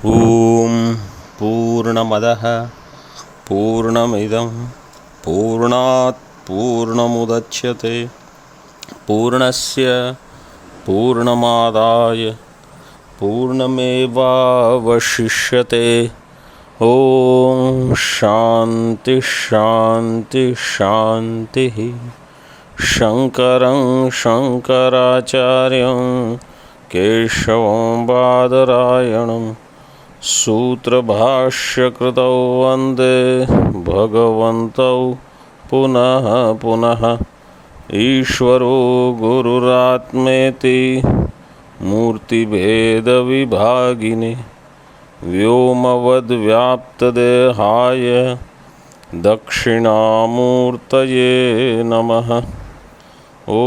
ॐ पूर्णमदः पूर्णमिदं पूर्णात् पूर्णमुदच्यते पूर्णस्य पूर्णमादाय पूर्णमेवावशिष्यते। ॐ शान्ति शान्ति शान्तिः। शङ्करं शङ्कराचार्यं केशवं बादरायणं सूत्रभाष्यकृतौ वन्दे भगवन्तौ पुनः पुनः। ईश्वरो गुरुरात्मेति मूर्तिभेदविभागिने व्योमवद्व्याप्तदेहाय दक्षिणामूर्तये नमः। ॐ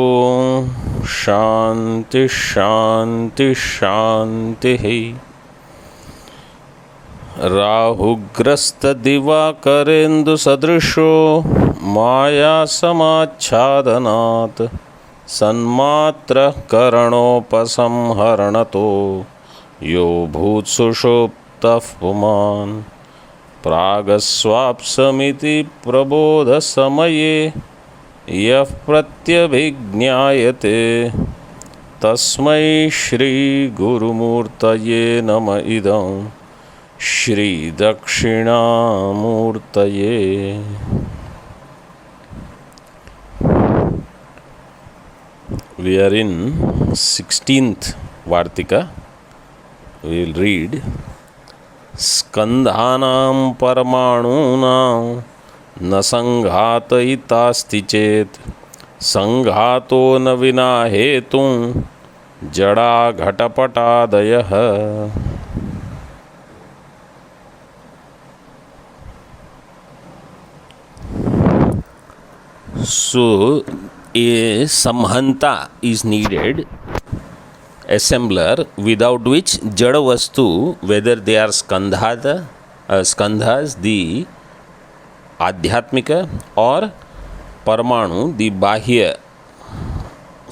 शान्ति शान्ति शान्तिः। राहुग्रस्तदिवाकरेन्दुसदृशो मायासमाच्छादनात् सन्मात्रः करणोपसंहरणतो यो भूत्सुषुप्तः पुमान् प्रागस्वाप्समिति प्रबोधसमये यः प्रत्यभिज्ञायते तस्मै श्रीगुरुमूर्तये नम इदं श्रीदक्षिणामूर्तये। We are in 16th Vartika. We will read Skandhanam Paramanunam न संघातयितास्ति चेत् संघातो न विना हेतुं जड़ा घटपटादयः। So a samhanta is needed, assembler, without which jada vastu, whether they are skandhas, the आध्यात्मिक और परमाणु दी बाह्य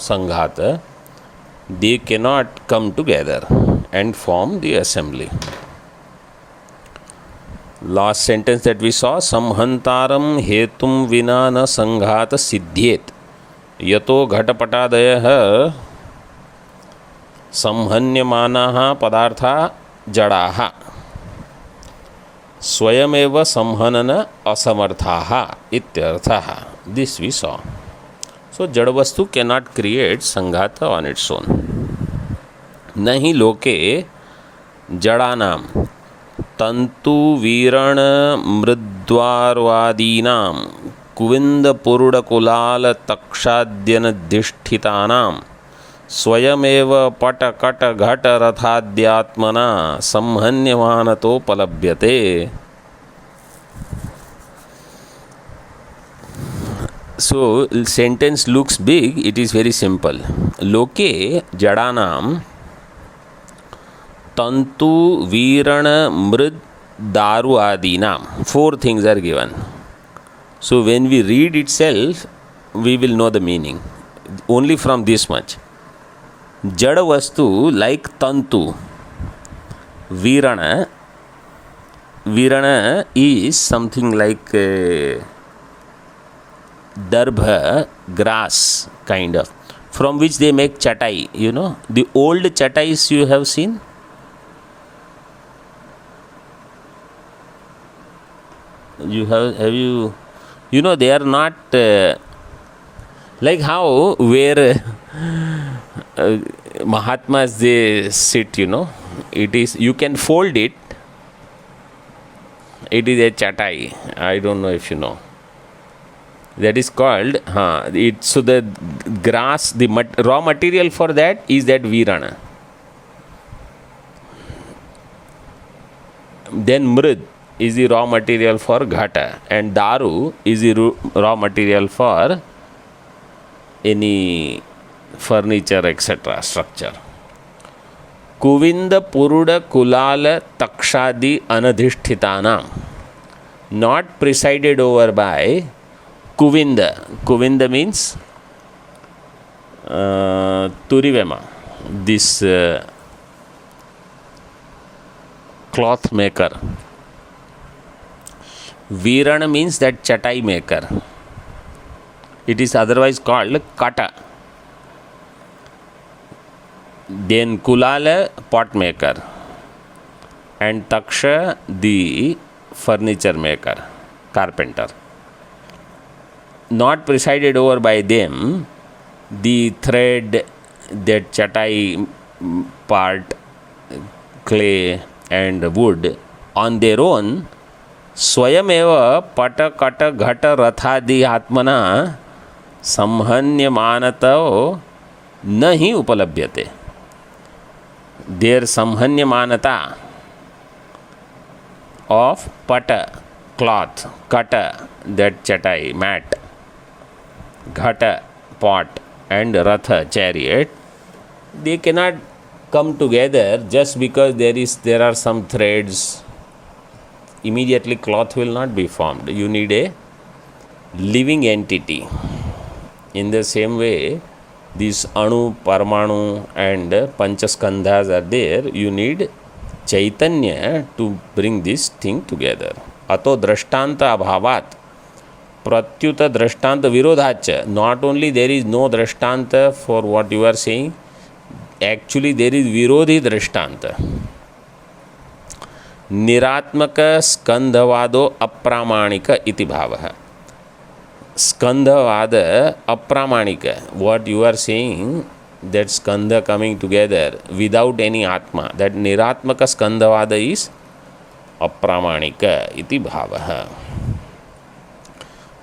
संघात, they cannot come together and form the assembly. Last sentence that we saw, samhantaram hetum vina na sanghata siddhyet yato घटपटादयः संहन्यमानाः पदार्था जड़ाः स्वयमेव संहनन असमर्थाः इत्यर्थः. This we saw. So जड़ वस्तु cannot create संघात on its own. नहि लोके जड़ानां तंतु वीरण मृद्वार्वादीनां कुविंदपुरुडकुलाल तक्षाद्यनधिष्ठितानां स्वयमेव पटकट घट रथाद्यात्मना संहन्यमानतोपलभ्यते. So sentence looks big, it is very simple. Loke jadanam tantu virana mrid daru adinam, four things are given. So when we read itself, we will know the meaning only from this much. Jada vastu like tantu, virana is something like darbha, grass kind of, from which they make chatai. You know the old chatais you have seen. Have you know they are not like how where Mahatmas they sit, you know, it is, you can fold it, it is a chatai. I don't know if you know, that is called it. So the grass, the raw material for that is that virana. Then mrid is the raw material for ghata, and daru is the raw material for any furniture etc. structure. Kuvinda puruda kulala takshadi anadhishthitana, not presided over by Kuvinda. Kuvinda means Turivema. This cloth maker. Virana means that chatai maker. It is otherwise called kata. Then Kulala, pot maker, and Taksha, the furniture maker, carpenter. Not presided over by them, the thread, that chatai part, clay and wood, on their own, स्वयमेव पट cut घट रथादि आत्मना संहन्यमानतो न ही उपलभ्यते. There संहन्यमानता of pata, cloth, kata, that chatai, mat, ghata, pot, and ratha, chariot, they cannot come together just because there are some threads. Immediately cloth will not be formed. You need a living entity. In the same way, these Anu, Parmanu and Panchaskandhas are there. You need Chaitanya to bring this thing together. Ato drashtanta abhavat pratyuta drashtanta virodhacha. Not only there is no drashtanta for what you are saying, actually there is virodhi drashtanta. निरात्मक स्कंधवादो अप्रामाणिक इति भावः. स्कंधवाद अप्रामाणिक. What you are saying, that skandha coming together without any atma, that niratmaka skandhavada is अप्रामाणिक इति भावः.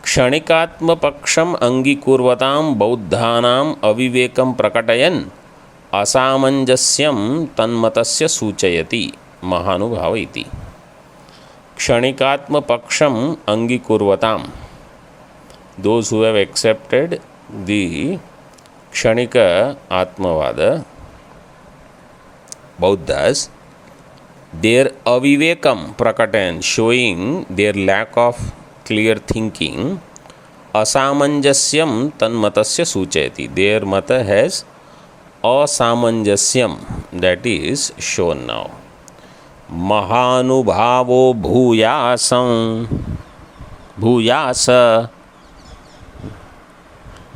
क्षणिकात्म पक्षम अंगीकुर्वतां बौद्धानां अविवेकं प्रकटयन् असामंजस्यं तन्मतस्य सूचयति महानुभाव इति. क्षणिकात्म पक्षम अंगीकुर्वताम, those who have accepted the kshanika atmavada, Buddhas, their avivekam prakatan, showing their lack of clear thinking, asamanjasyam tanmatasya suchayati, their mata has asamanjasyam, that is shown now. महानुभावो भूयासं भूयास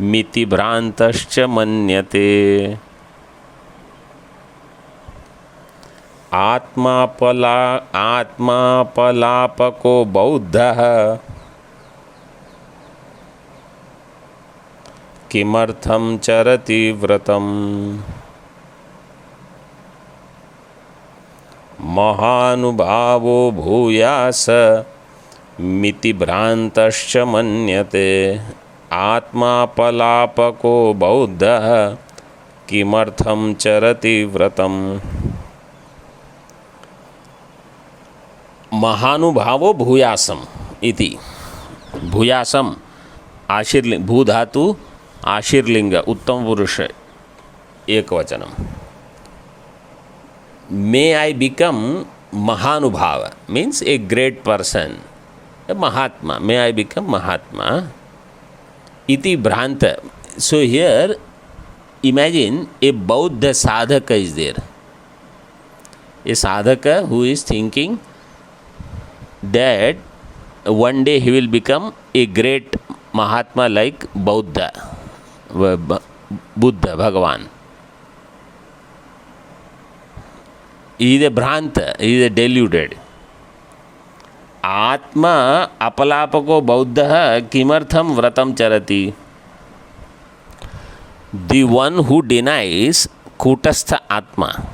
मिति भ्रांतश्च मन्यते. आत्मापलापको बौद्धः किमर्थं चरति व्रतम्. महानुभावो भूयास मिति भ्रांतश्च मन्यते. आत्मापलापको बौद्धः किमर्थं चरति व्रतम्. महानुभावो भूयासम इति. भूयासम आशीर्लिंग, भू धातु आशीर्लिंग, उत्तम पुरुष एकवचनम. May I become Mahanubhava, means a great person, a Mahatma. May I become Mahatma. Iti Bhranta. So here, imagine a Buddha sadhaka is there. A sadhaka who is thinking that one day he will become a great Mahatma like Buddha, Bhagavan. He is a Bhranta, he is a deluded. Atma apalapako Buddha kimartham vratam charati. The one who denies Kutastha Atma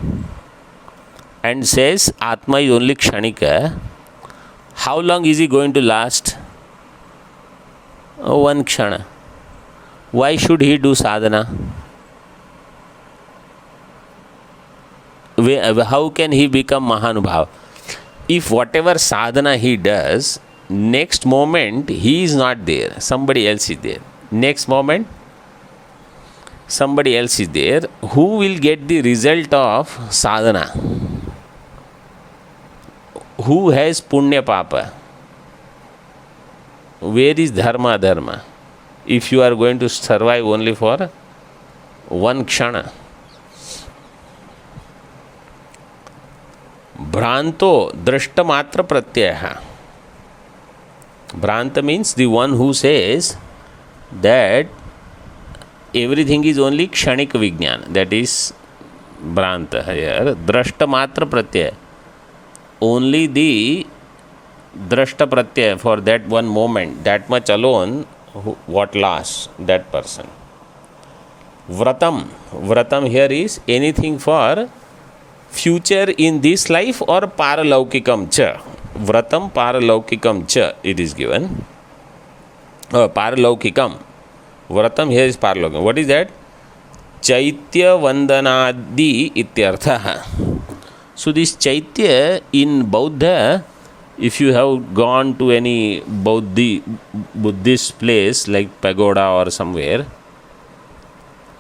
and says Atma is only Kshanika, how long is he going to last? Oh, one Kshana. Why should he do sadhana? How can he become Mahanubhav? If whatever sadhana he does, next moment he is not there, somebody else is there. Next moment, somebody else is there. Who will get the result of sadhana? Who has punya papa? Where is dharma dharma? If you are going to survive only for one kshana. भ्रांतो दृष्टमात्र Pratyaya. Bhranta means the one who says that everything is only kshanik vijnan. That is Bhranta here. Drashta matra pratyaya. Only the drashta pratyaya for that one moment, that much alone, what lasts that person. Vratam. Vratam here is anything for future in this life or paralaukikam cha. Vratam paralaukikam cha it is given. Paralaukikam. Vratam here is paralaukikam. What is that? Chaitya vandanadi ityartha. So this Chaitya in Buddha, if you have gone to any Buddhist place like pagoda or somewhere,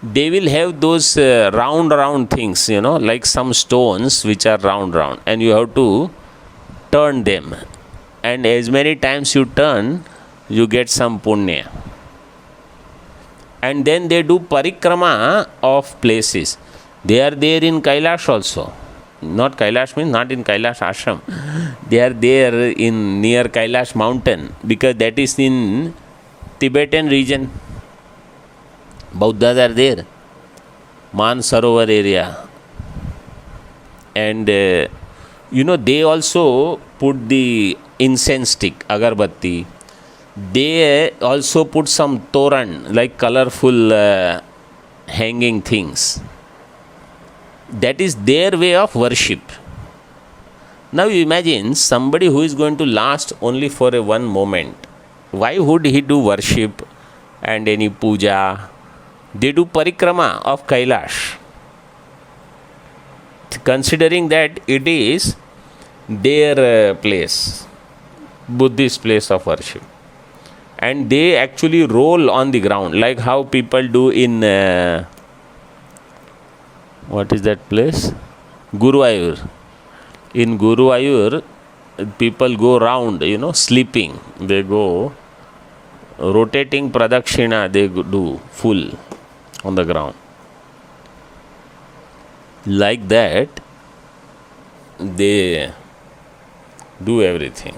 they will have those round things, like some stones which are round, and you have to turn them. And as many times you turn, you get some punya. And then they do parikrama of places. They are there in Kailash also. Not Kailash means not in Kailash ashram. They are there in near Kailash mountain, because that is in Tibetan region. Buddhas are there. Mansarovar area. And they also put the incense stick, agarbatti. They also put some toran, like colorful hanging things. That is their way of worship. Now you imagine somebody who is going to last only for a one moment. Why would he do worship and any puja? They do parikrama of Kailash, considering that it is their place, Buddhist place of worship. And they actually roll on the ground, like how people do in what is that place? Guruvayur. In Guruvayur, people go round, sleeping. They go rotating pradakshina, they do full on the ground. Like that, they do everything.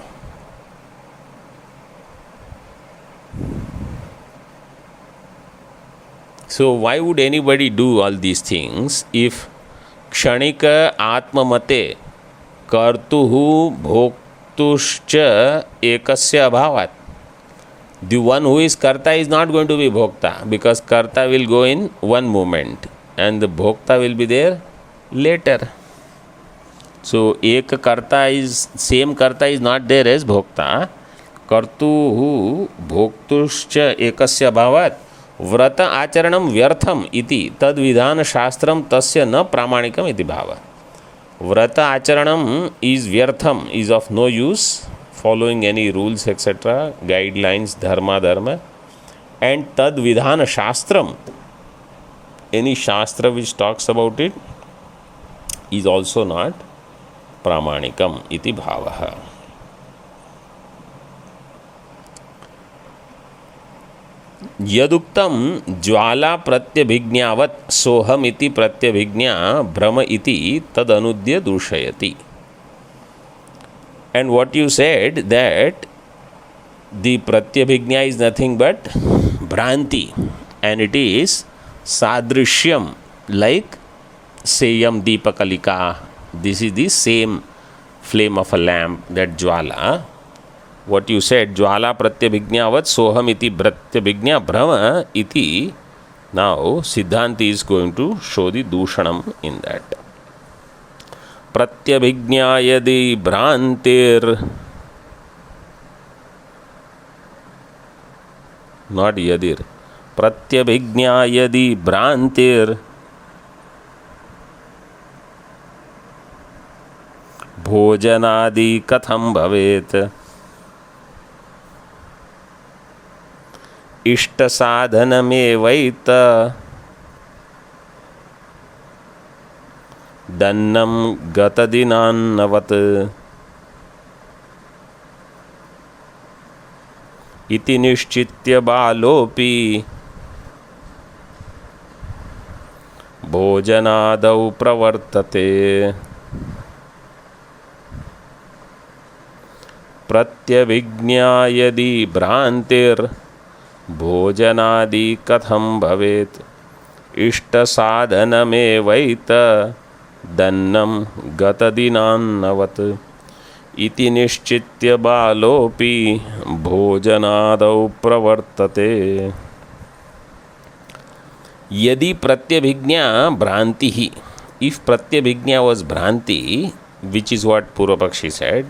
So why would anybody do all these things if kshanika atmamate kartuhu bhoktuscha ekasya abhavat? The one who is karta is not going to be bhokta, because karta will go in one moment and the bhokta will be there later. So ek karta is, same karta is not there as bhokta. Kartuhu bhoktuscha ekasya bhavat vrata acharanam vyartham iti tad vidhana shastram tasya na pramanikam iti bhava. Vrata acharanam is vyartham, is of no use, following any rules etc., guidelines, dharma, and tad vidhana shastram, any shastra which talks about it, is also not pramanikam iti bhavaha. यदुक्तम ज्वाला प्रत्यभिज्ञावत सोहम इति प्रत्यभिज्ञा भ्रम इति तदनुद्य दूषयति. And what you said, that the pratyabhignya is nothing but bhranti, and it is sadrishyam, like seyam deepakalika. This is the same flame of a lamp, that jwala. What you said, jwala pratyabhignavat soham iti pratyabhignya brahma iti. Now Siddhanti is going to show the dushanam in that. Pratyabhignya yadi bhrantir, not yadir, pratyabhignya yadi bhrantir bhojanadi katham bhavet ishta sadhanamevait dannam gatadinannavat iti nishchitya balopi bhojanadau pravartate. प्रत्यभिज्ञा यदि भ्रान्तिर्भोजनादि कथं भवेत् इष्टसाधनमेवैत दन्नं गतदिनान्नवत् इति निश्चित्य बालोऽपि भोजनादौ प्रवर्तते। यदि प्रत्यभिज्ञा भ्रांति ही, if pratyabhijna was bhranti, which is what Purvapakshi said,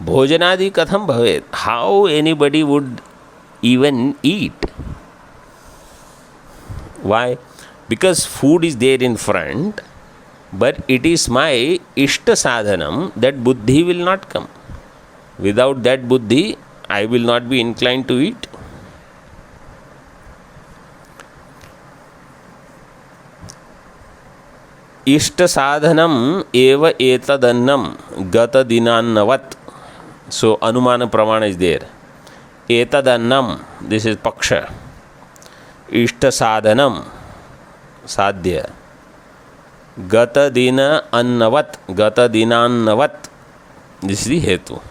bhojanadi katham bhavet, how anybody would even eat? Why? Because food is there in front, but it is my ishta sadhanam that buddhi will not come. Without that buddhi, I will not be inclined to eat. इष्ट साधनम एव एतदन्नम गत दिनान्नवत. So अनुमान प्रमाण is there. एतदन्नम, this is paksha. इष्ट साधनम, साध्य. गत दिन अन्नवत, गत दिनान्नवत, this is the hetu.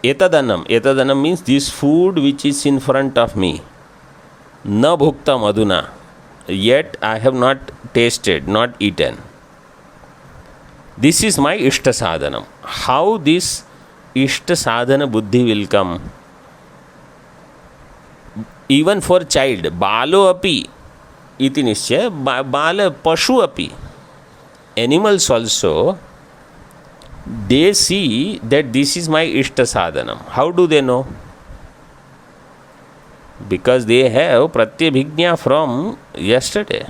Etadannam means this food which is in front of me. Na bhuktam aduna, yet I have not tasted, not eaten. This is my ishta sadhanam. How this ishta sadhana buddhi will come? Even for child, balo api iti nishya, bala pashu api. Animals also, they see that this is my ishta sadhanam. How do they know? Because they have pratyabhijna from yesterday.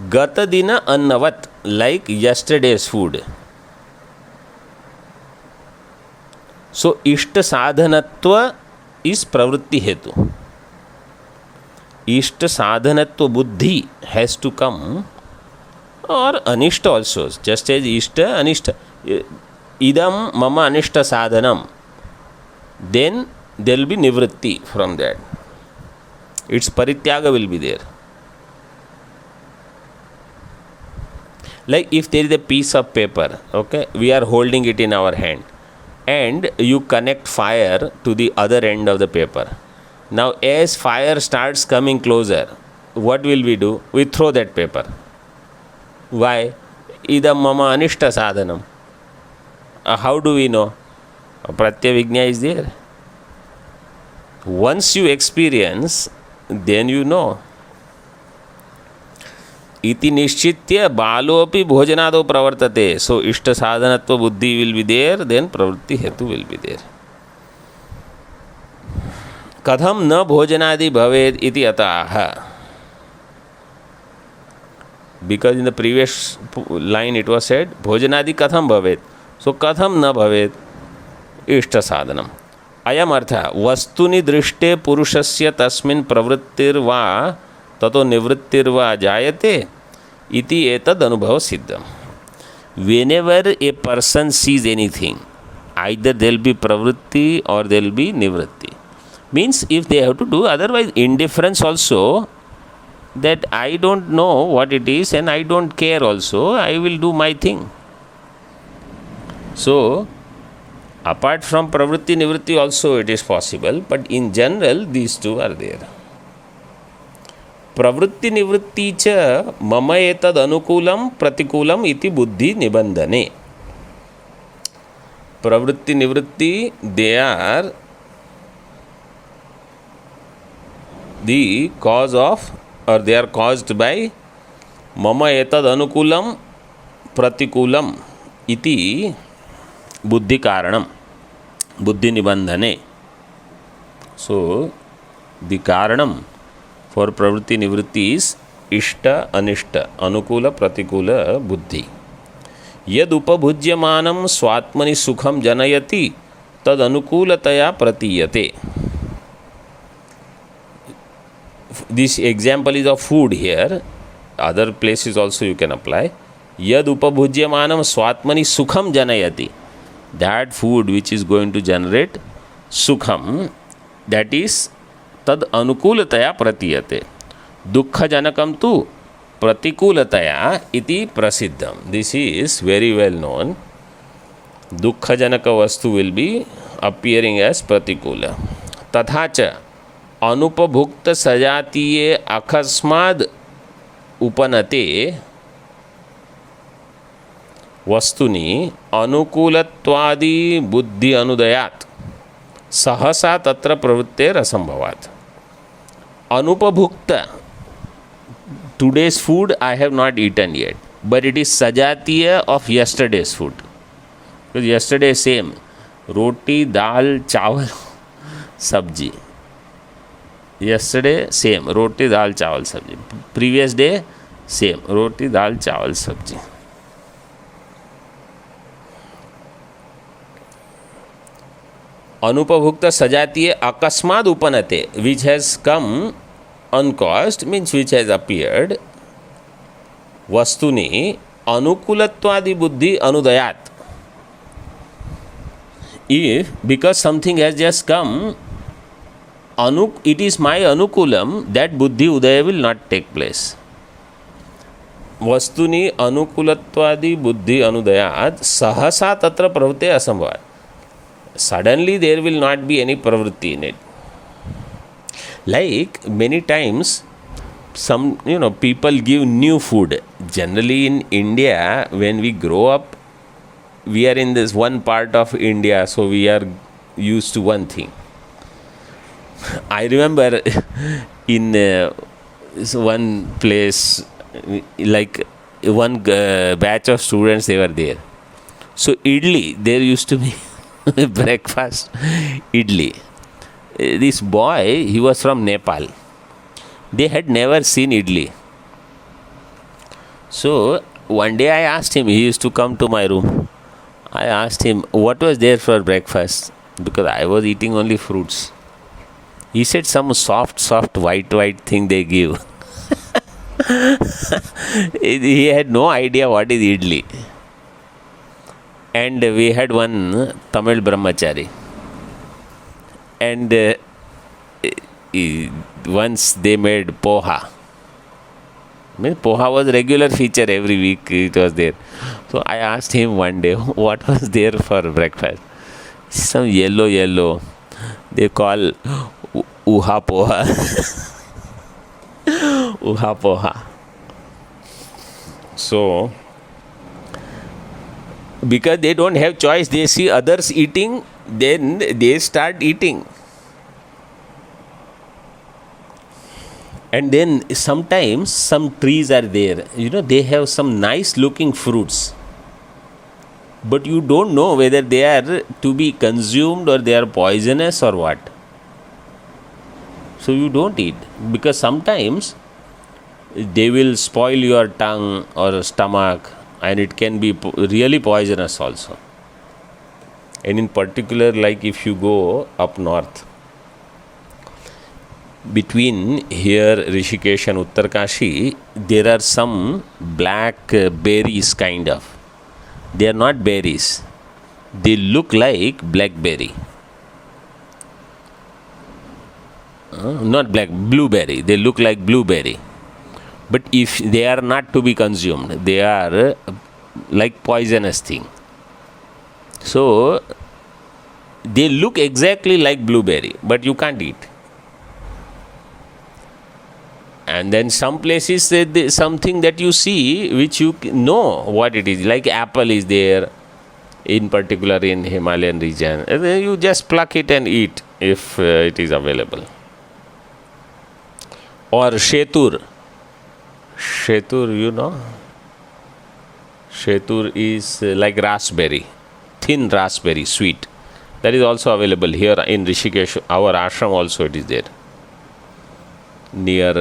Gata dina annavat, like yesterday's food. So ishta sadhanatva is pravritti hetu. Ishta sadhanatva buddhi has to come, or anishta also, just as ishta anishta. Idam mama anishta sadhanam, then there will be nivritti from that. Its parityaga will be there. Like if there is a piece of paper, okay, we are holding it in our hand, and you connect fire to the other end of the paper. Now as fire starts coming closer, what will we do? We throw that paper. Why? Idam mama anishta sadhanam. How do we know? Pratyabhijna is there. Once you experience, then you know. Iti nishchitya balopi bhojanado pravartate. So ishta sadhanatva buddhi will be there, then pravritti hetu will be there. Katham na bhojanadi bhaved iti ataha. Because in the previous line it was said, bhojanadi katham bhaved. So katham na bhaved ishta sadhanam. Ayam artha vastuni drishte purushasya tasmin pravrittirva tato nivrittirva jayate iti etad anubhava siddham. Whenever a person sees anything, either there will be pravritti or there will be nivritti. Means if they have to do, otherwise indifference also, that I don't know what it is and I don't care also, I will do my thing. So apart from pravritti nivritti also it is possible, but in general these two are there. Pravritti nivritti cha mama etad anukulam pratikulam iti buddhi nibandhane. Pravritti nivritti, they are the cause of, or they are caused by mama etad anukulam pratikulam iti buddhi karanam, buddhi nibandhane. So the karanam for pravritti nivritti is ishta anishta anukula pratikula buddhi. Yad upabhujyamanam swatmani sukham janayati tad anukulataya pratiyate. This example is of food here. Other places also you can apply. Yad upabhujyamanam swatmani sukham janayati. That food which is going to generate sukham, that is tad anukulataya pratiyate. Dukkha janakam tu प्रतिकूलतया इति प्रसिद्धम. This is very well known. दुःखजनक वस्तु will B appearing as प्रतिकूल. तथा च अनुपभुक्त सजातीये अकस्माद उपनते वस्तुनि अनुकूलत्वादि बुद्धि अनुदयात् सहसा तत्र प्रवृत्तेर असंभवात्. अनुपभुक्त, today's food I have not eaten yet, but it is sajatiya of yesterday's food. Because yesterday same, roti, dal, chawal, sabji. Yesterday same, roti, dal, chawal, sabji. Previous day same, roti, dal, chawal, sabji. Anupabhukta sajatiye akasmad upanate, which has come uncaused, means which has appeared, vastuni anukulatwadi buddhi anudayat. If because something has just come, it is my anukulam, that buddhi udaya will not take place. Vastuni anukulatwadi buddhi anudayat sahasa tatra pravritte asambhavat. Suddenly there will not be any pravritti in it. Like many times, some people give new food. Generally in India, when we grow up, we are in this one part of India, so we are used to one thing. I remember in one place, like one batch of students, they were there. So idli, there used to be breakfast idli. This boy, he was from Nepal. They had never seen idli. So one day I asked him, he used to come to my room. I asked him, what was there for breakfast? Because I was eating only fruits. He said some soft white thing they give. He had no idea what is idli. And we had one Tamil brahmachari. And once they made poha. Poha was a regular feature every week, it was there. So I asked him one day, what was there for breakfast? Some yellow, they call uha poha. Uha poha. So, because they don't have choice, they see others eating, then they start eating. And then sometimes some trees are there, they have some nice looking fruits, but you don't know whether they are to be consumed or they are poisonous or what. So you don't eat, because sometimes they will spoil your tongue or stomach, and it can be really poisonous also. And in particular, like if you go up north, between here Rishikesh and Uttarkashi, there are some black berries kind of. They are not berries. They look like blackberry. Not blueberry. They look like blueberry. But if they are not to be consumed, they are like poisonous thing. So they look exactly like blueberry, but you can't eat. And then some places, something that you see which you know what it is, like apple is there, in particular in Himalayan region. And then you just pluck it and eat if it is available. Or shetur. Shetur, Shetur is like raspberry, thin raspberry, sweet. That is also available here in Rishikesh. Our ashram also it is there. Near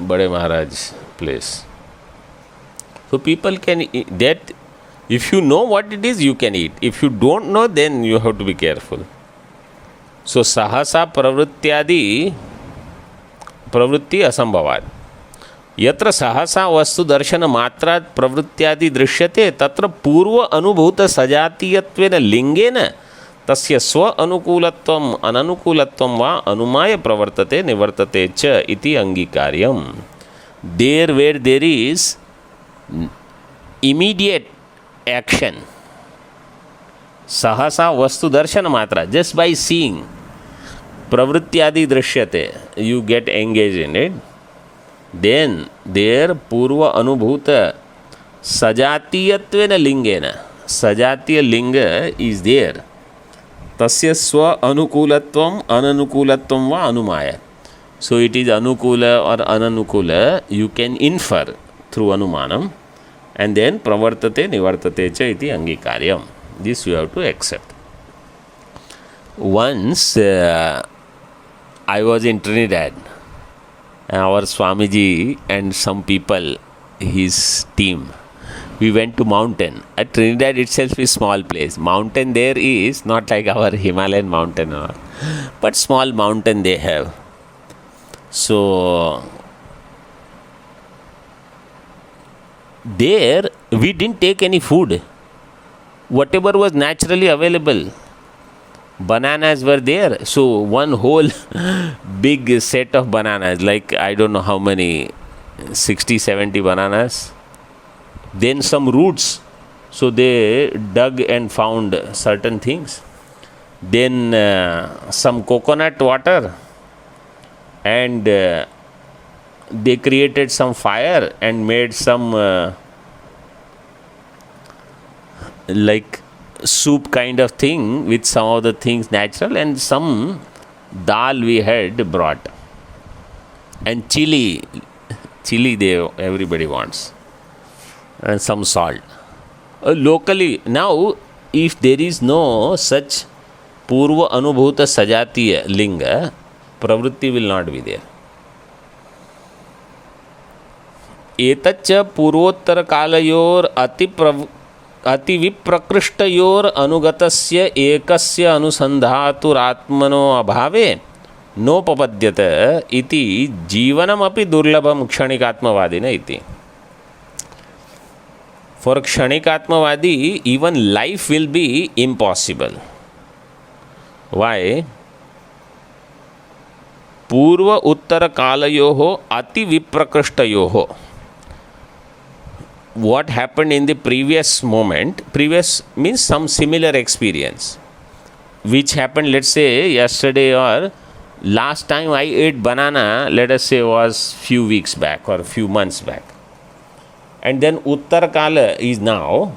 Bade Maharaj place. So people can eat that. If you know what it is, you can eat. If you don't know, then you have to be careful. So sahasa pravritti asambhavat. Yatra sahasa vastu darshana matrat pravrityadi drishyate tatra purva anubhuta sajatiyatvena lingena tasya swa anukulatvam ananukulatvam va anumaya pravartate nivartate cha iti angikaryam. there where there is immediate action, सहसा वस्तु दर्शन मात्रा, just by seeing, pravrityadi drishyate, you get engaged in it, then there purva anubhuta सजातीयत्वेन लिंगेन, सजातीय लिंग is there, तस्य स्व अनुकूलत्वम अननुकूलत्वम वा अनुमाय. So it is anukula or ananukula, you can infer through anumanam, and then pravartate nivartate cha iti angikaryam. This you have to accept. Once I was in Trinidad, our Swamiji and some people, his team, we went to mountain. At Trinidad itself is small place. Mountain there is not like our Himalayan mountain, but small mountain they have. So there we didn't take any food. Whatever was naturally available. Bananas were there. So one whole big set of bananas, like I don't know how many, 60, 70 bananas. Then some roots. So they dug and found certain things. Then some coconut water. And they created some fire and made some like soup kind of thing with some of the things natural, and some dal we had brought, and chili they everybody wants, and some salt locally. Now if there is no such purva anubhuta sajatiya linga, pravritti will not be there. एतच्च पूर्वोत्तर कालयोर अति विप्रकृष्टयोर अनुगतस्य एकस्य अनुसंधातुरात्मनो अभावे नोपपद्यत इति जीवनमपि दुर्लभम क्षणिकात्मवादिन इति. For क्षणिकात्मवादी, even life will be impossible. Why? पूर्व उत्तर कालयोः अति विप्रकृष्टयोः. What happened in the previous moment, previous means some similar experience which happened, let's say yesterday or last time I ate banana, let us say was few weeks back or few months back, and then Uttar Kala is now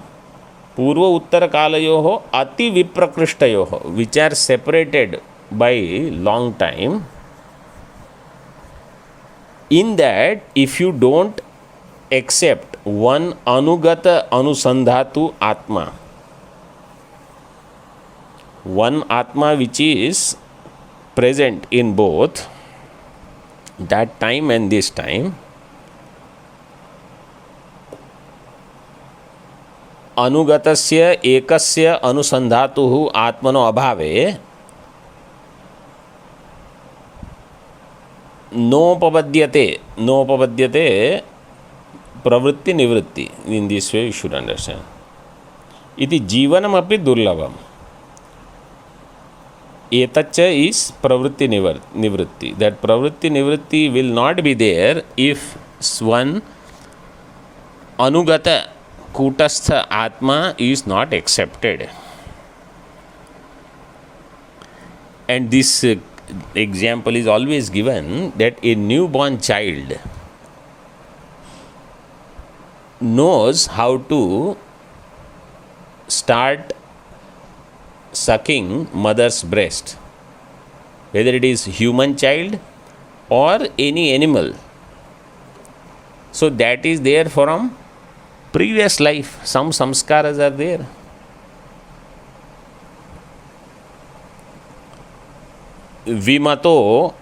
Purva Uttar Kalayoho Ati Viprakrishtayoho, which are separated by long time. In that, if you don't accept one anugata anusandhatu atma, one atma which is present in both that time and this time, anugatasya ekasya anusandhatuhu atmano abhave nopavadyate pravritti nivritti. In this way you should understand. Iti jivanam api durlabam. Etaccha is pravritti nivritti. That pravritti nivritti will not be there if one anugata kutastha atma is not accepted. And this example is always given that a newborn child knows how to start sucking mother's breast, whether it is human child or any animal. So that is there from previous life. Some samskaras are there. Vimato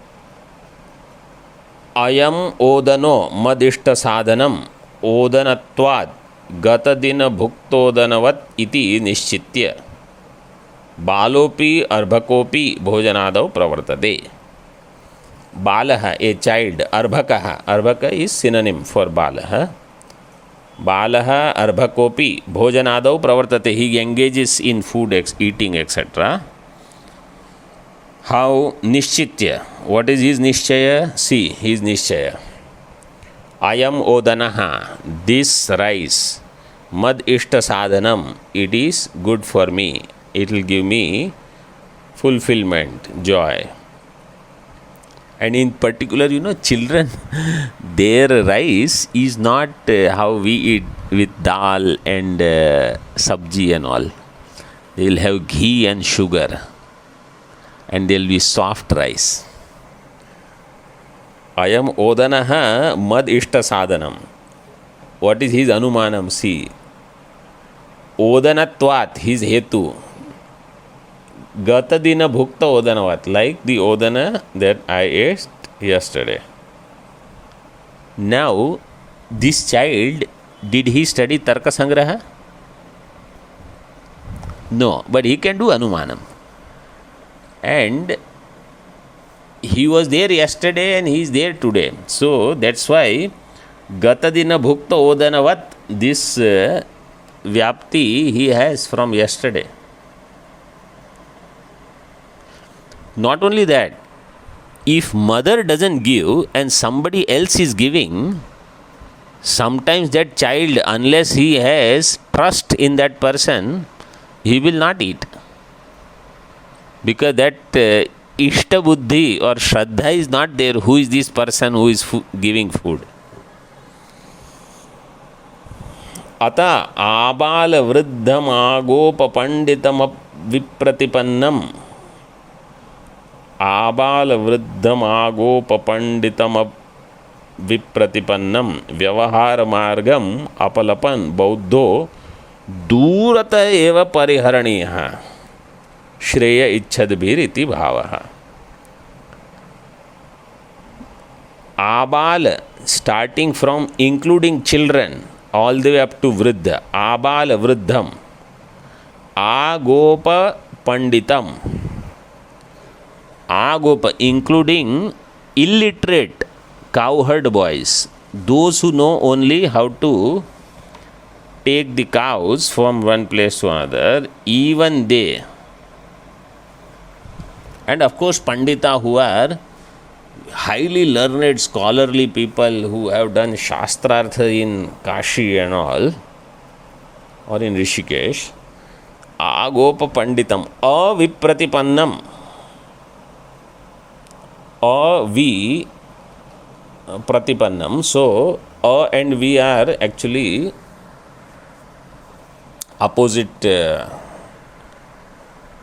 ayam odano madishta sadhanam odanatvad gatadina bhuktodanavat iti nishchitya balopi arbhakopi bhojanadav pravartate. Balaha, a child, arbhaka is synonym for balaha. Balaha arbhakopi bhojanadav pravartate. He engages in food, eating, etc. How? Nishchitya. What is his nishchaya? See, his nishchaya. Ayam odanaha, this rice, mad ishta sadhanam, it is good for me, it will give me fulfillment, joy. And in particular, children, their rice is not how we eat with dal and sabji and all. They will have ghee and sugar, and there will be soft rice. Ayam odanaha mad ishta sadhanam. What is his anumanam? See, odanatvat, his hetu. Gatadina bhukta odanavat, like the odana that I ate yesterday. Now, this child, did he study Tarka Sangraha? No, but he can do anumanam. And he was there yesterday and he is there today. So, that's why Gatadina bhukta odanavat, this vyapti he has from yesterday. Not only that, if mother doesn't give and somebody else is giving, sometimes that child, unless he has trust in that person, he will not eat. Because that ishta buddhi or shraddha is not there. Who is this person who is giving food? Ata abala vriddham agopa panditam vipratipannam. आबाल वृद्धम आगोपपंडितम विप्रतिपन्नम व्यवहार मार्गम अपलपन बौद्धो दूरत एव परिहरणीय श्रेय इच्छद्भिरिति भावः. आबाल, starting from including children all the way up to vruddha. Abala vruddham agopa panditam. Agopa, including illiterate cowherd boys, those who know only how to take the cows from one place to another, even they. And of course, Pandita, who are highly learned, scholarly people who have done Shastrartha in Kashi and all, or in Rishikesh. Agopa Panditam, avipratipannam. Vi pratipannam. So, and we are actually opposite.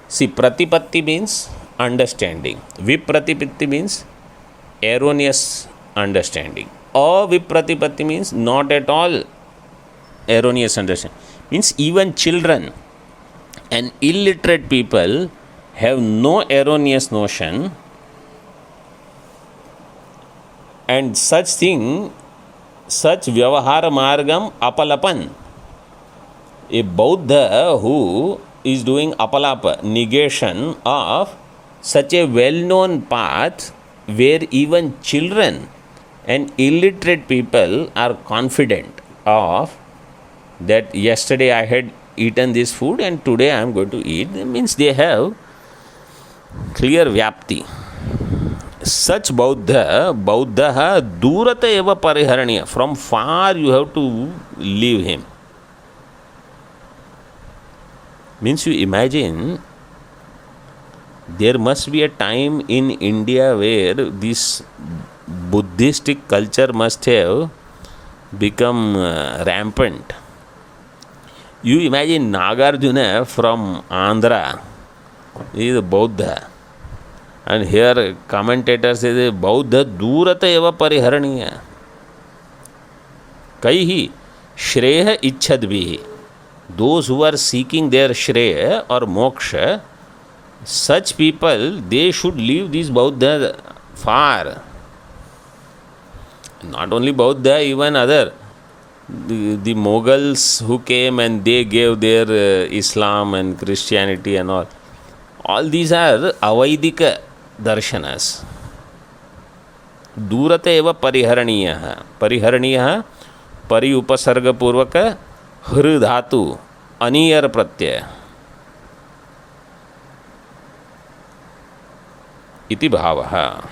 See, pratipatti means understanding. Vipratipatti means erroneous understanding. Avipratipatti means not at all erroneous understanding. Means even children and illiterate people have no erroneous notion. And such thing, such vyavahara margam apalapan. A Buddha who is doing apalapa, negation of such a well-known path where even children and illiterate people are confident of that yesterday I had eaten this food and today I am going to eat. That means they have clear vyapti. Such Buddha durata eva pariharaniya. From far you have to leave him. Means you imagine there must be a time in India where this Buddhistic culture must have become rampant. You imagine Nagarjuna from Andhra, he is a Buddha. And here commentators say Buddha durata eva pariharaniya. Kaihi shreya ichchadvihi. Those who are seeking their shreya or moksha, such people, they should leave this Buddha far. Not only Buddha, even other. The Mughals who came and they gave their Islam and Christianity and all. All these are Avaidika darshanas. Durata eva pariharaniya. Pariharaniya pari upasarga purvaka hridhatu aniyar pratyaya. Iti bhavaha.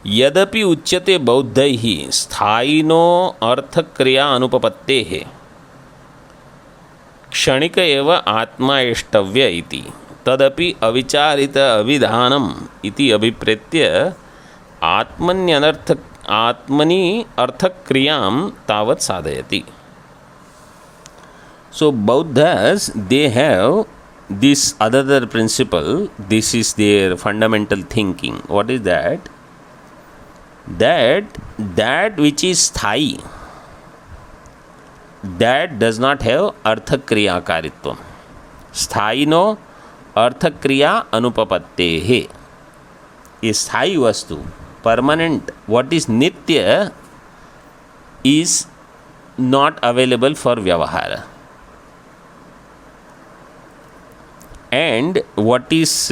यद्यपि उच्यते बौद्धैः स्थायिनो अर्थक्रिया अनुपपत्तेः क्षणिक एव आत्मा एष्टव्य इति तदपि अविचारित अभिधानम् इति अभिप्रेत्य आत्मनि अर्थक्रियां तावत् साधयति. So Buddhas, they have this other principle. This is their fundamental thinking. What is that? That which is sthayi, that does not have arthakriya karitvam. Sthayino arthakriya anupapattehe. A sthayi vastu, permanent, what is nitya, is not available for vyavahara. And what is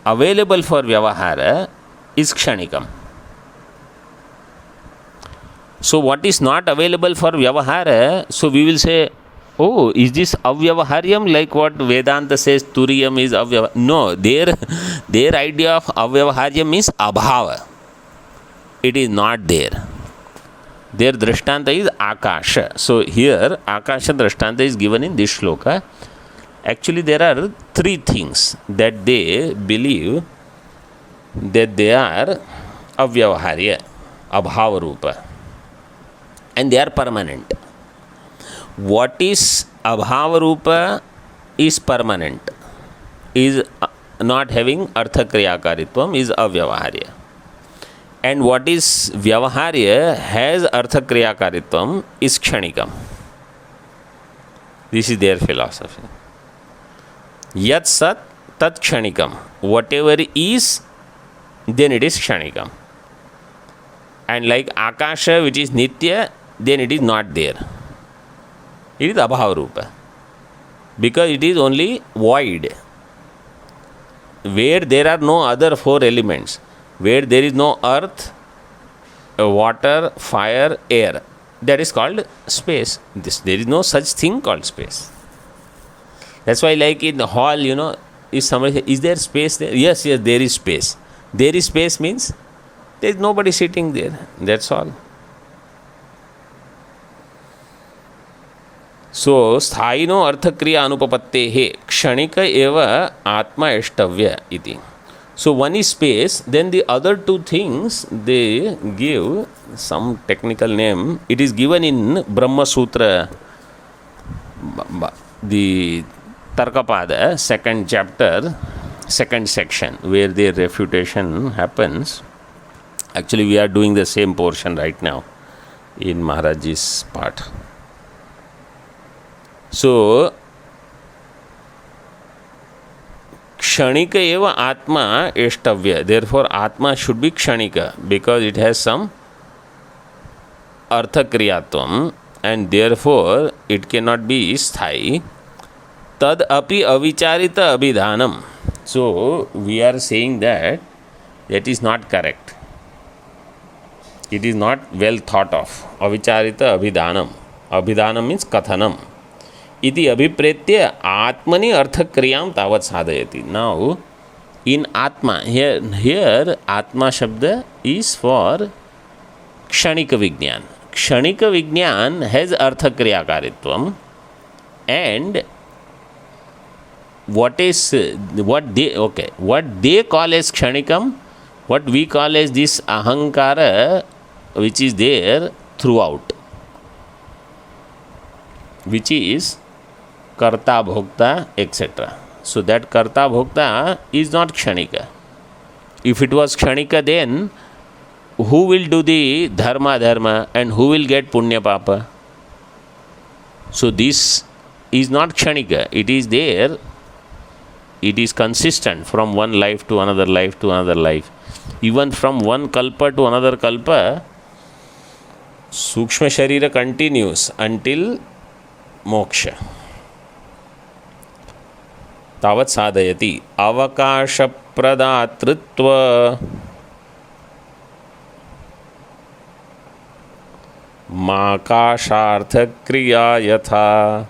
available for vyavahara is kshanikam. So what is not available for vyavahara, so we will say, oh, is this avyavaharyam, like what Vedanta says turiyam is avyavaharyam? No, their idea of avyavaharyam is abhava. It is not there. Their drishtanta is akasha. So here akasha drishtanta is given in this shloka. Actually there are three things that they believe that they are avyavaharya, abhava rupa, and they are permanent. What is abhava rupa is permanent, is not having arthakriyakaritvam, is avyavaharya. And what is vyavaharya has arthakriyakaritvam is kshanikam. This is their philosophy. Yat sat tat kshanikam. Whatever is, then it is kshanikam. And like akasha, which is nitya, then it is not there. It is abhava rupa. Because it is only void. Where there are no other four elements, where there is no earth, water, fire, air, that is called space. There is no such thing called space. That's why, like in the hall, if somebody, is there space there? Yes, there is space. There is space means there is nobody sitting there. That's all. So, sthayino arthakriya anupapattehe kshanika eva atma eshtavya iti. So, one is space, then the other two things, they give some technical name. It is given in Brahma Sutra, the Tarkapada, second chapter, second section, where their refutation happens. Actually, we are doing the same portion right now in Maharaj's part. So, kshanika eva atma eshtavya. Therefore, atma should be kshanika because it has some arthakriyatvam and therefore it cannot be sthayi. Tad api avicharita abhidhanam. So, we are saying that is not correct. It is not well thought of. Avicharita abhidhanam. Abhidhanam means kathanam. Iti abhipretya atmani arthakriyam tavat sadhayati. Now, in atma, here atma shabda is for kshanika vignan. Kshanika vignan has arthakriyakaritvam, and what they call as kshanikam, what we call as this ahankara, which is there throughout, which is karta bhokta, etc. So that karta bhokta is not kshanika. If it was kshanika, then who will do the dharma and who will get punya papa? So this is not kshanika. It is there. It is consistent from one life to another life to another life. Even from one kalpa to another kalpa, sukshma sharira continues until moksha. Tavat sadhayati avakasha pradatritva makashartha kriya yatha.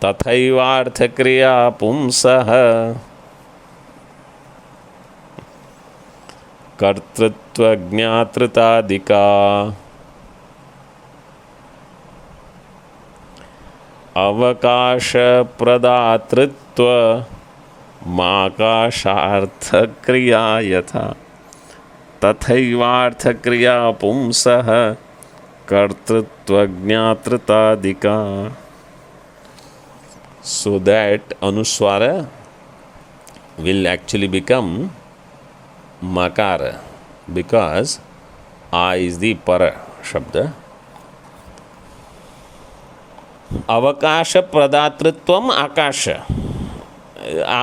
तथैवार्थक्रिया पुंसः कर्तृत्वज्ञातृतादिका अवकाशप्रदातृत्व माकाशार्थक्रिया यथा तथैवार्थक्रिया पुंसः कर्तृत्वज्ञातृतादिका. So that Anuswara will actually become Makara because A is the Para Shabda. Avakasha Pradatritvam Akasha.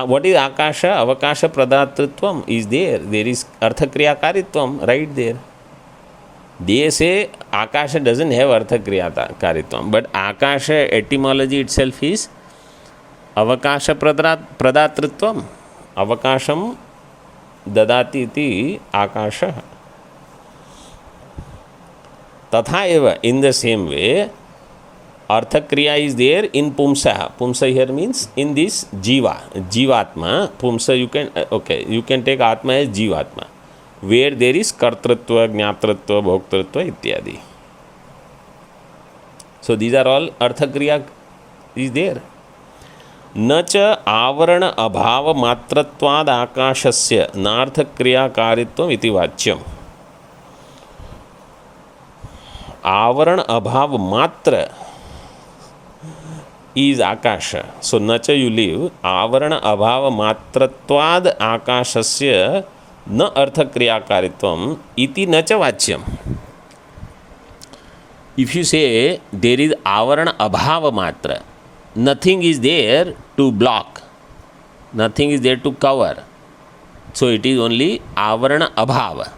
What is Akasha? Avakasha Pradatritvam is there. There is Arthakriya Karitvam right there. They say Akasha doesn't have Arthakriya Karitvam, but Akasha etymology itself is Avakasha Pradatritvam. Avakasham Dadati iti Akasha. Tatha eva, in the same way, Arthakriya is there in Pumsa. Pumsa here means in this Jiva, Jivatma. Pumsa you can, you can take Atma as Jivatma, where there is Kartritva, Jnatritva, Bhoktritva, ityadi. So these are all Arthakriya is there. न च आवरण अभाव मात्रत्वाद आकाशस्य नार्थक्रियाकारित्वम् इति वाच्यम्. आवरण अभाव मात्र is akasha. So न च you leave आवरण अभाव मात्रत्वाद आकाशस्य न अर्थक्रियाकारित्वम् इति न च वाच्यम्. If you say there is avaran abhava matra, nothing is there to block, nothing is there to cover, so it is only avarana abhava.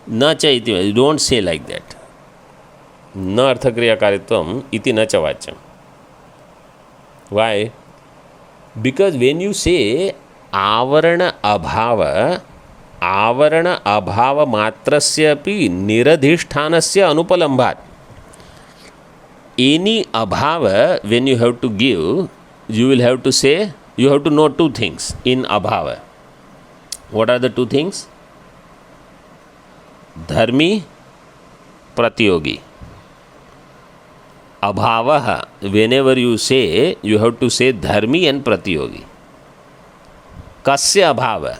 Na cha iti, you don't say like that. Na arthakriya karitvam iti na cha vacham. Why? Because when you say avarana abhava, avarana abhava matrasya api niradhishthanasya anupalambhat. Any abhava, when you have to give, you will have to say, you have to know two things in abhava. What are the two things? Dharmi, pratyogi. Abhavaha, whenever you say, you have to say dharmi and pratyogi. Kasya abhava,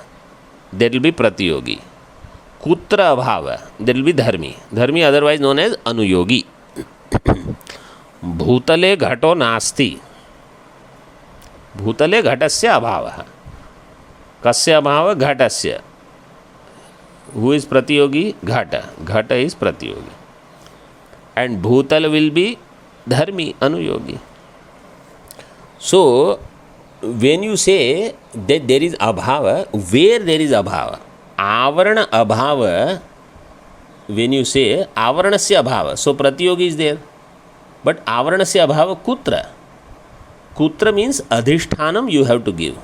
that will be pratyogi. Kutra abhava, that will be dharmi. Dharmi otherwise known as anuyogi. भूतले घटो नास्ति. भूतले घटस्य अभावः. कस्य अभावः? घटस्य. Who is प्रतियोगी? घट. घट is प्रतियोगी. And bhutal will be dharmi, anuyogi. So, when you say that there is abhava, where there is abhava? Avarana abhava, when you say avaranasya abhava, so pratiyogi is there. But avaranasya abhava kutra? Kutra means adhishthanam you have to give.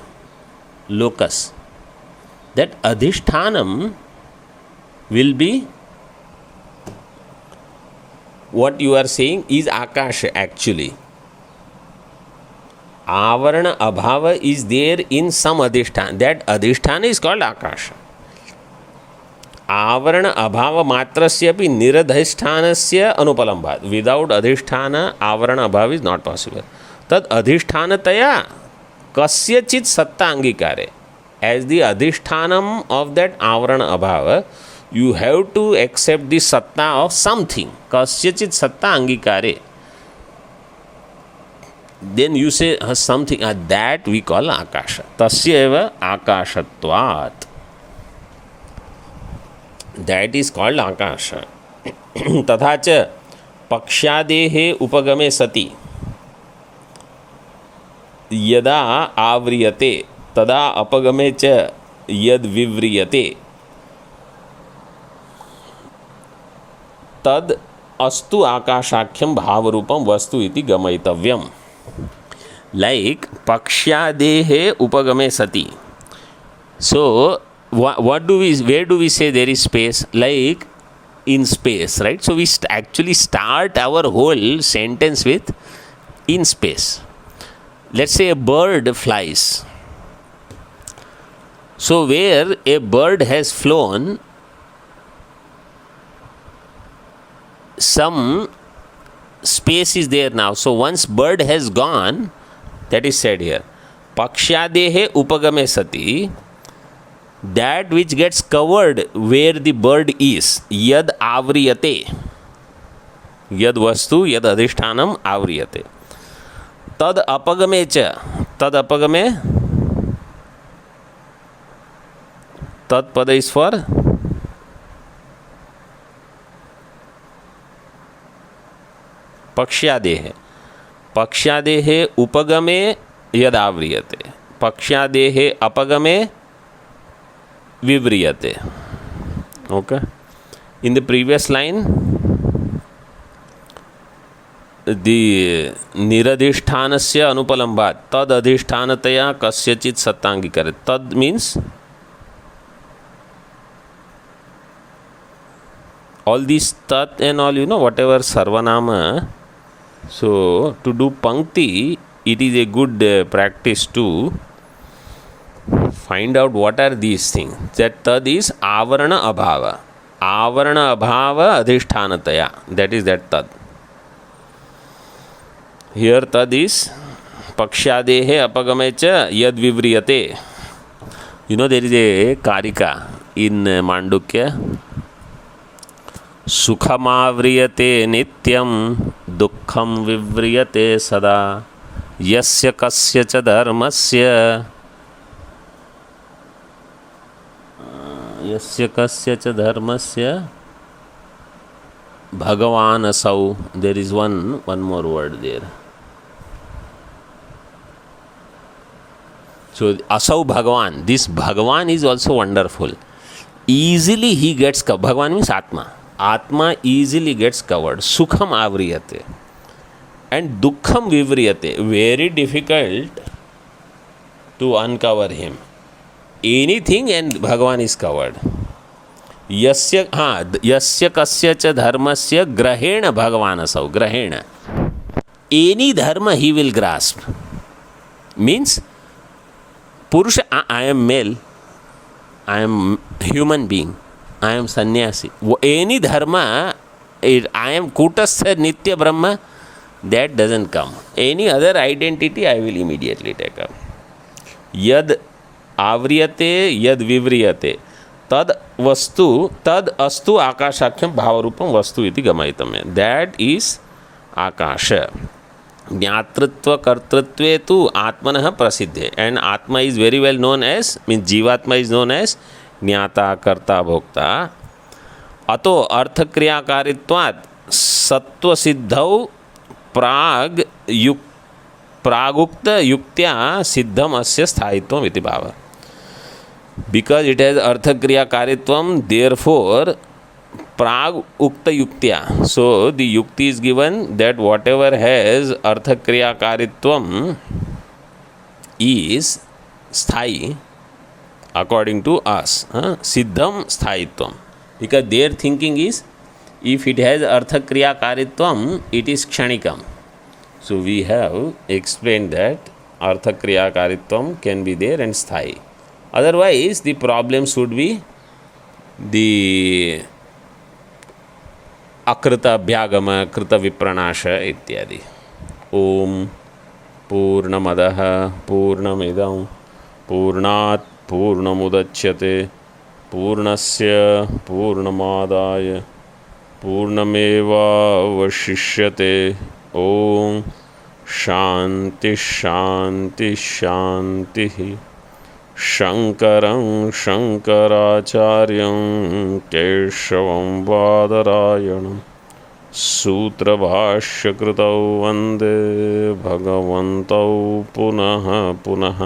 Locus. That adhishthanam will be, what you are saying is akasha actually. Avarana abhava is there in some adhisthana. That adhisthana is called akasha. Avarana abhava matrasya api niradhishthanasya anupalambhat. Without adhisthana, avarana abhava is not possible. Tad adhishthanataya kasyachit satta angikare. As the adhishthanam of that avarana abhava, you have to accept the satta of something. Kasyachit satta angikare. Then you say something, that we call akasha. Tasya eva akashatvat. That is called akasha. तथा च पक्ष्यादेहे उपगमे सति यदा आव्रियते तदा अपगमे च यद विव्रियते तद अस्तु आकाशाख्यम भावरूपम वस्तु इति गमयितव्यम. Like पक्ष्यादेहे उपगमे सति. So what do we, where do we say there is space? Like in space, right? So we actually start our whole sentence with in space. Let's say a bird flies. So where a bird has flown, some space is there now. So once bird has gone, that is said here. Pakshadehe upagame sati, that which gets covered where the bird is, yad avriyate, yad vastu yad adhishthanam avriyate, tad apagame cha, tad apagame, tad pada is for पक्ष्यादेहे, पक्ष्यादेहे उपगमे यदाव्रियते, पक्ष्यादेहे अपगमे विव्रियते. Okay, in the previous line the niradhishthanasya anupalambhat tad adhishthanataya kasyachit sattangikare. Tad means all these tat and all, whatever sarvanama. So to do pankti, it is a good practice to find out what are these things. That tad is avarana abhava. Avarana abhava adhishthanataya. That is that tad. Here tad is pakshadehe apagamecha yad vivriyate. There is a karika in Mandukya. सुखमाव्रियते नित्यं दुःखं विव्रियते सदा यस्य कस्य च धर्मस्य भगवान असौ. There is one more word there. So asau Bhagavan, this Bhagavan is also wonderful. Easily he gets covered. Bhagavan means Atma. Atma easily gets covered. Sukham avriyate and dukkham vivriyate. Very difficult to uncover him. Anything and Bhagavan is covered. Yasya kasya cha dharmasya grahena Bhagavan asau. Grahena. Any dharma he will grasp. Means Purusha, I am male, I am human being, I am sannyasi. Any dharma, I am kutastha nitya brahma, that doesn't come. Any other identity I will immediately take up. Yad avriyate, yad vivriyate, tad vastu, tad astu akashakhyam bhavarupam vastu iti gamaitam. That is akasha. ज्ञातृत्व कर्तृत्वे तु आत्मनः प्रसिद्धे. And atma is very well known as, means jivatma is known as jnata karta भोक्ता. अतो अर्थक्रियाकारित्वात् सत्वसिद्धौ प्रागुक्त युक्त्या सिद्धम अस्य स्थायित्वम इति भावः. बिकॉज इट हैज अर्थक्रियाकारित्वम, therefore Prag Ukta Yuktya. So the Yukti is given that whatever has Artha Kriya Karitvam is Sthai according to us. Siddham Sthayitvam. Because their thinking is, if it has Artha Kriya Karitvam, it is Kshanikam. So we have explained that Artha Kriya Karitvam can be there and Sthai. Otherwise the problem should be the अकृत अभ्यागम कृत विप्रणाश इत्यादि. ओम पूर्णमदः पूर्णमिदं पूर्णात् पूर्णमुदच्यते पूर्णस्य पूर्णमादाय पूर्णमेवावशिष्यते. ओम शांति शांति शांति. शंकरं शंकराचार्यं केशवं बादरायणं सूत्रभाष्यकृतौ वन्दे भगवन्तौ पुनः पुनः.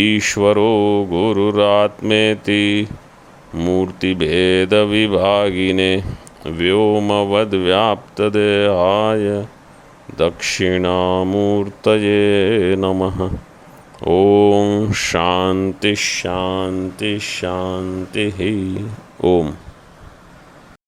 ईश्वरो गुरुरात्मेति मूर्तिभेदविभागिने व्योमवद्व्याप्तदेहाय दक्षिणामूर्तये नमः. ओम शांति शांति शांति. ओम.